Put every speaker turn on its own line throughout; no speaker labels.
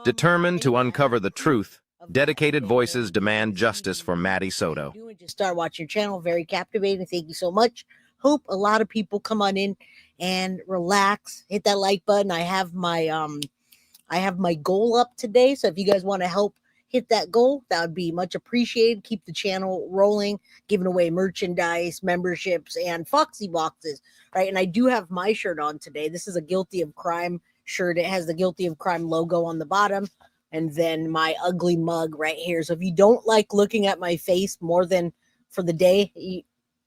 Determined to uncover the truth, dedicated voices demand justice for Maddie Soto.
Just start watching your channel. Very captivating. Thank you so much. Hope a lot of people come on in and relax. Hit that like button. I have my goal up today. So if you guys want to help hit that goal, that would be much appreciated. Keep the channel rolling, giving away merchandise, memberships, and Foxy boxes. Right. And I do have my shirt on today. This is a Guilty of Crime shirt. It has the Guilty of Crime logo on the bottom, and then my ugly mug right here. So if you don't like looking at my face more than for the day, you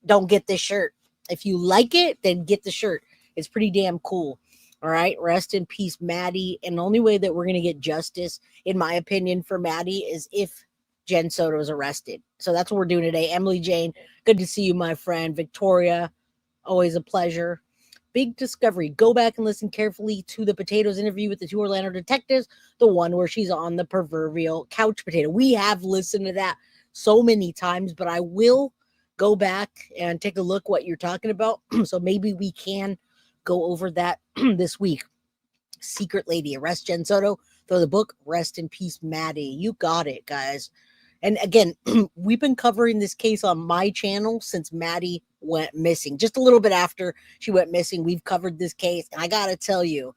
don't get this shirt. If you like it, then get the shirt. It's pretty damn cool. All right. Rest in peace, Maddie. And the only way that we're going to get justice, in my opinion, for Maddie is if Jenn Soto is arrested. So that's what we're doing today. Emily Jane, good to see you, my friend. Victoria, always a pleasure. Big discovery. Go back and listen carefully to the Potatoes interview with the two Orlando detectives, the one where she's on the proverbial couch potato. We have listened to that so many times, but I will go back and take a look what you're talking about. So maybe we can go over that this week. Secret Lady, arrest Jenn Soto, throw the book, rest in peace, Maddie. You got it, guys. And again, we've been covering this case on my channel since Maddie went missing. Just a little bit after she went missing, we've covered this case. And I got to tell you,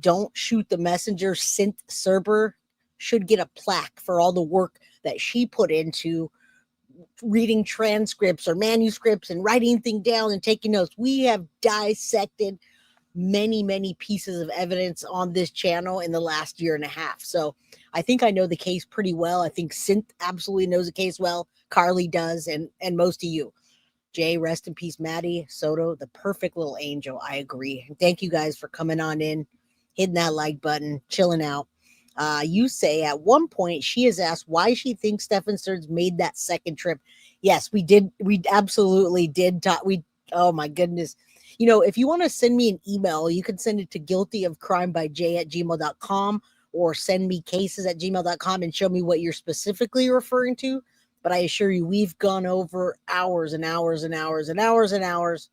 don't shoot the messenger. Synth Serber should get a plaque for all the work that she put into reading transcripts or manuscripts and writing things down and taking notes. We have dissected many pieces of evidence on this channel in the last year and a half. So I think I know the case pretty well. I think Synth absolutely knows the case well. Carly does, and most of you. Jay, rest in peace, Maddie Soto, the perfect little angel. I agree. Thank you guys for coming on in, hitting that like button, chilling out. You say at one point she has asked why she thinks Stephan Sterns made that second trip. Yes, we did. We absolutely did talk. Oh my goodness. You know, if you want to send me an email, you can send it to guiltyofcrimeby@gmail.com or send me cases@gmail.com and show me what you're specifically referring to. But I assure you, we've gone over hours and hours and hours and hours and hours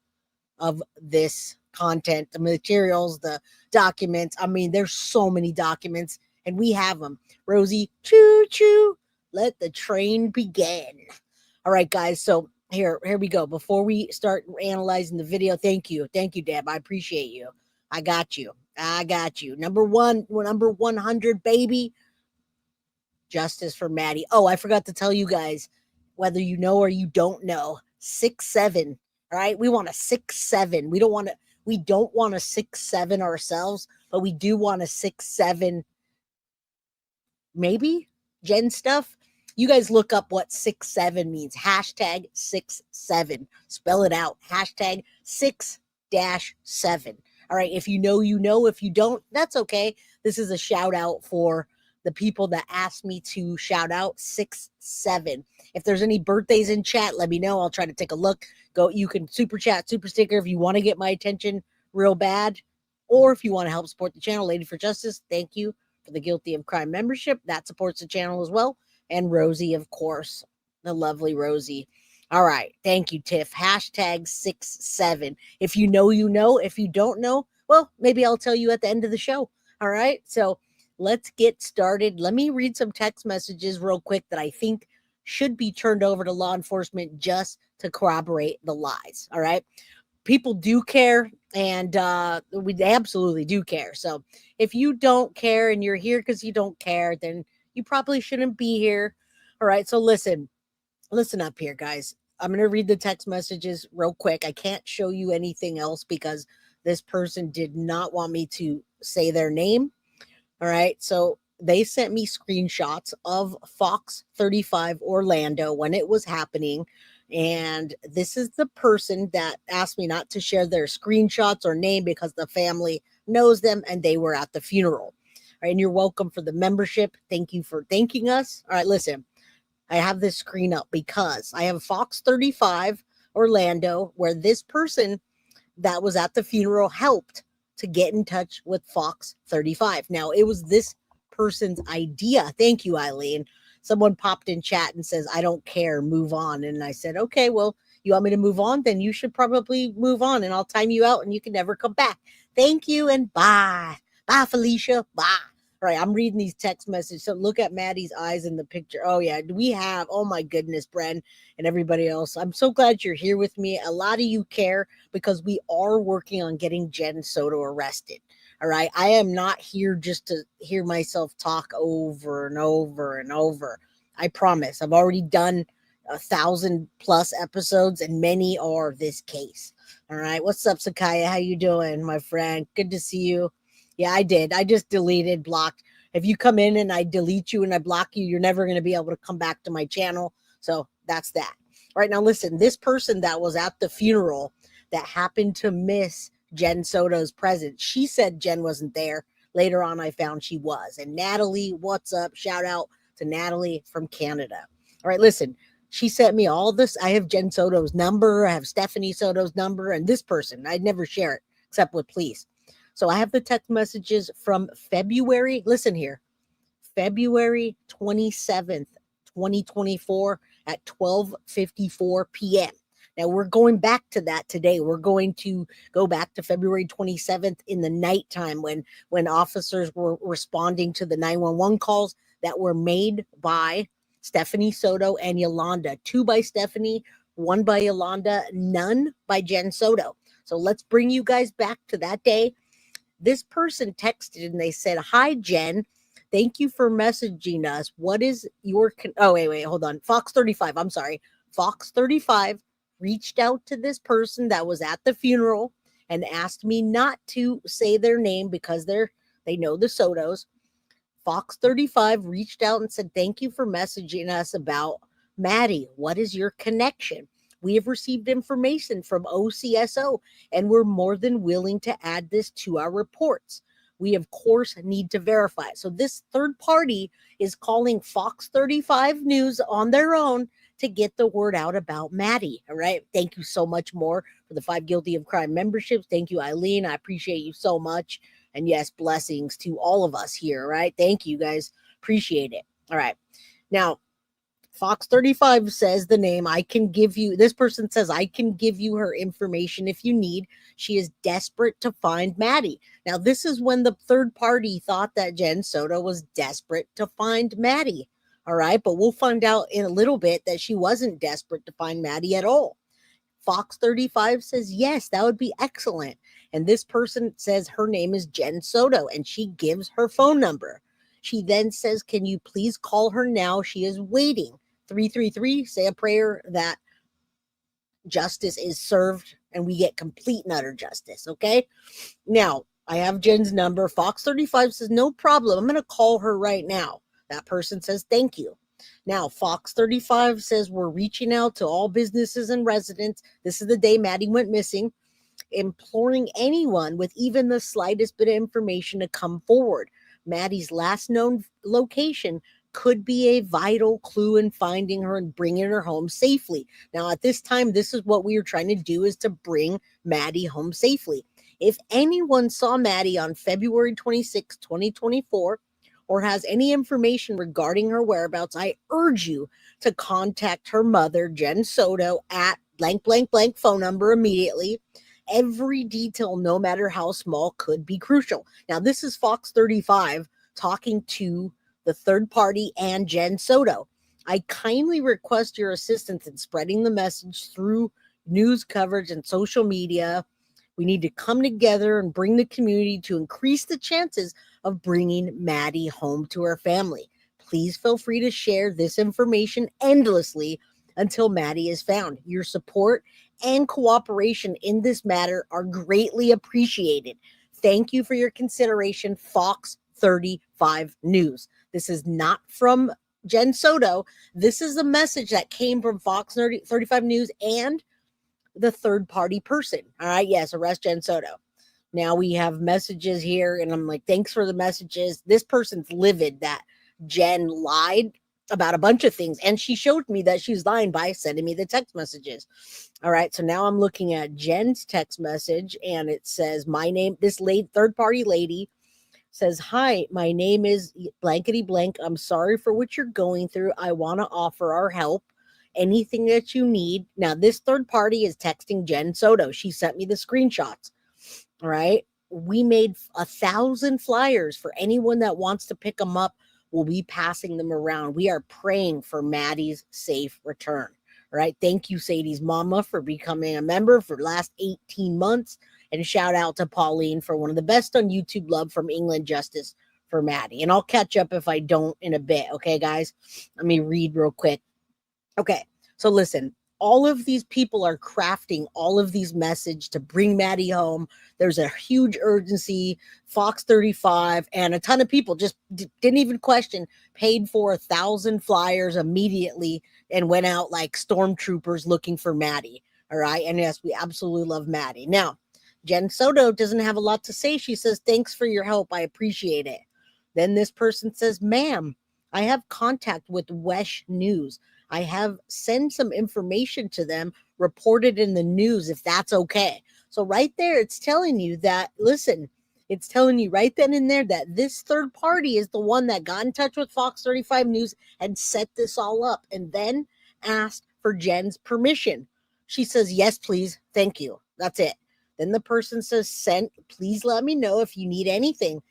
of this content, the materials, the documents. I mean, there's so many documents and we have them. Rosie, choo choo, let the train begin. All right, guys. So here we go. Before we start analyzing the video, thank you, Deb. I appreciate you. I got you. Number 100, baby. Justice for Maddie. Oh, I forgot to tell you guys, whether you know or you don't know, 6'7". All right, we want a 6'7". We don't want a 6'7" ourselves, but we do want a 6'7". Maybe Jenn stuff. You guys look up what 6'7" means. Hashtag 6'7". Spell it out. Hashtag 6-7. All right. If you know, you know. If you don't, that's okay. This is a shout out for the people that asked me to shout out 6'7". If there's any birthdays in chat, let me know. I'll try to take a look. You can super chat, super sticker if you want to get my attention real bad. Or if you want to help support the channel, Lady for Justice, thank you for the Guilty of Crime membership. That supports the channel as well. And Rosie, of course, the lovely Rosie. All right. Thank you, Tiff. Hashtag 6'7". If you know, you know. If you don't know, well, maybe I'll tell you at the end of the show. All right. So let's get started. Let me read some text messages real quick that I think should be turned over to law enforcement just to corroborate the lies. All right. People do care, and we absolutely do care. So if you don't care and you're here because you don't care, then you probably shouldn't be here. All right. So listen up here, guys. I'm going to read the text messages real quick. I can't show you anything else because this person did not want me to say their name. All right. So they sent me screenshots of Fox 35 Orlando when it was happening. And this is the person that asked me not to share their screenshots or name because the family knows them and they were at the funeral. All right, and you're welcome for the membership. Thank you for thanking us. All right, listen, I have this screen up because I have Fox 35 Orlando where this person that was at the funeral helped to get in touch with Fox 35. Now, it was this person's idea. Thank you, Eileen. Someone popped in chat and says, I don't care, move on. And I said, okay, well, you want me to move on? Then you should probably move on and I'll time you out and you can never come back. Thank you and bye. Bye, Felicia. Bye. All right, I'm reading these text messages. So look at Maddie's eyes in the picture. Oh yeah, do we have? Oh my goodness, Bren and everybody else. I'm so glad you're here with me. A lot of you care because we are working on getting Jenn Soto arrested. All right, I am not here just to hear myself talk over and over and over. I promise. I've already done 1,000+ episodes, and many are this case. All right, what's up, Sakaya? How you doing, my friend? Good to see you. Yeah, I did. I just deleted, blocked. If you come in and I delete you and I block you, you're never going to be able to come back to my channel. So that's that. All right, now listen, this person that was at the funeral that happened to miss Jenn Soto's presence, she said Jenn wasn't there. Later on, I found she was. And Natalie, what's up? Shout out to Natalie from Canada. All right, listen, she sent me all this. I have Jenn Soto's number. I have Stephanie Soto's number, and this person. I'd never share it except with police. So I have the text messages from February. Listen here, February 27th, 2024 at 12:54 p.m. Now we're going back to that today. We're going to go back to February 27th in the nighttime when officers were responding to the 911 calls that were made by Stephanie Soto and Yolanda. 2 by Stephanie, 1 by Yolanda, none by Jenn Soto. So let's bring you guys back to that day. This person texted and they said, "Hi, Jenn. Thank you for messaging us. What is your..." Oh, wait, hold on. Fox 35. I'm sorry. Fox 35 reached out to this person that was at the funeral and asked me not to say their name because they know the Sotos. Fox 35 reached out and said, "Thank you for messaging us about Maddie. What is your connection? We have received information from OCSO and we're more than willing to add this to our reports. We, of course, need to verify." So this third party is calling Fox 35 News on their own to get the word out about Maddie. All right. Thank you so much more for the 5 Guilty of Crime memberships. Thank you, Eileen. I appreciate you so much. And yes, blessings to all of us here. Right. Thank you, guys. Appreciate it. All right. Now, Fox 35 says the name. I can give you, this person says, "I can give you her information if you need. She is desperate to find Maddie." Now, this is when the third party thought that Jenn Soto was desperate to find Maddie. All right. But we'll find out in a little bit that she wasn't desperate to find Maddie at all. Fox 35 says, "Yes, that would be excellent." And this person says her name is Jenn Soto and she gives her phone number. She then says, "Can you please call her now? She is waiting. 333, say a prayer that justice is served and we get complete and utter justice." Okay. Now I have Jenn's number. Fox 35 says, "No problem. I'm going to call her right now." That person says, "Thank you." Now, Fox 35 says, "We're reaching out to all businesses and residents. This is the day Maddie went missing, imploring anyone with even the slightest bit of information to come forward. Maddie's last known location could be a vital clue in finding her and bringing her home safely." Now, at this time, this is what we are trying to do, is to bring Maddie home safely. If anyone saw Maddie on February 26, 2024, or has any information regarding her whereabouts, I urge you to contact her mother, Jenn Soto, at blank, blank, blank phone number immediately. Every detail, no matter how small, could be crucial. Now, this is Fox 35 talking to the third party and Jenn Soto. "I kindly request your assistance in spreading the message through news coverage and social media. We need to come together and bring the community to increase the chances of bringing Maddie home to her family. Please feel free to share this information endlessly until Maddie is found. Your support and cooperation in this matter are greatly appreciated. Thank you for your consideration, Fox 35 News." This is not from Jenn Soto. This is a message that came from Fox 35 News and the third party person. All right. Yes. Arrest Jenn Soto. Now we have messages here and I'm like, thanks for the messages. This person's livid that Jenn lied about a bunch of things. And she showed me that she's lying by sending me the text messages. All right. So now I'm looking at Jenn's text message and it says, my name, this third party lady says, "Hi, my name is blankety blank. I'm sorry for what you're going through. I want to offer our help. Anything that you need." Now, this third party is texting Jenn Soto. She sent me the screenshots. All right. we made 1,000 flyers for anyone that wants to pick them up. We'll be passing them around. We are praying for Maddie's safe return. All right. Thank you, Sadie's mama, for becoming a member for the last 18 months. And shout out to Pauline for one of the best on YouTube love from England Justice for Maddie. And I'll catch up if I don't in a bit. Okay, guys? Let me read real quick. Okay. So listen, all of these people are crafting all of these messages to bring Maddie home. There's a huge urgency. Fox 35 and a ton of people just didn't even question, paid for 1,000 flyers immediately and went out like stormtroopers looking for Maddie. All right. And yes, we absolutely love Maddie. Now, Jenn Soto doesn't have a lot to say. She says, thanks for your help. I appreciate it. Then this person says, ma'am, I have contact with Wesh News. I have sent some information to them, reported in the news, if that's okay. So right there, it's telling you that, listen, it's telling you right then and there that this third party is the one that got in touch with Fox 35 News and set this all up and then asked for Jen's permission. She says, yes, please. Thank you. That's it. Then the person says, please let me know if you need anything.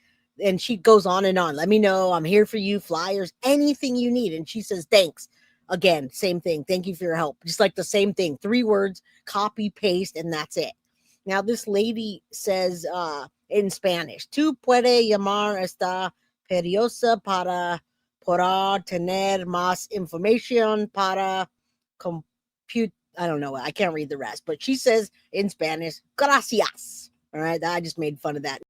And she goes on and on. Let me know. I'm here for you. Flyers, anything you need. And she says, thanks. Again, same thing. Thank you for your help. Just like the same thing. 3 words, copy, paste, and that's it. Now, this lady says in Spanish, tú puede llamar esta periosa para tener más información para compute. I don't know. I can't read the rest, but she says in Spanish, gracias. All right. I just made fun of that.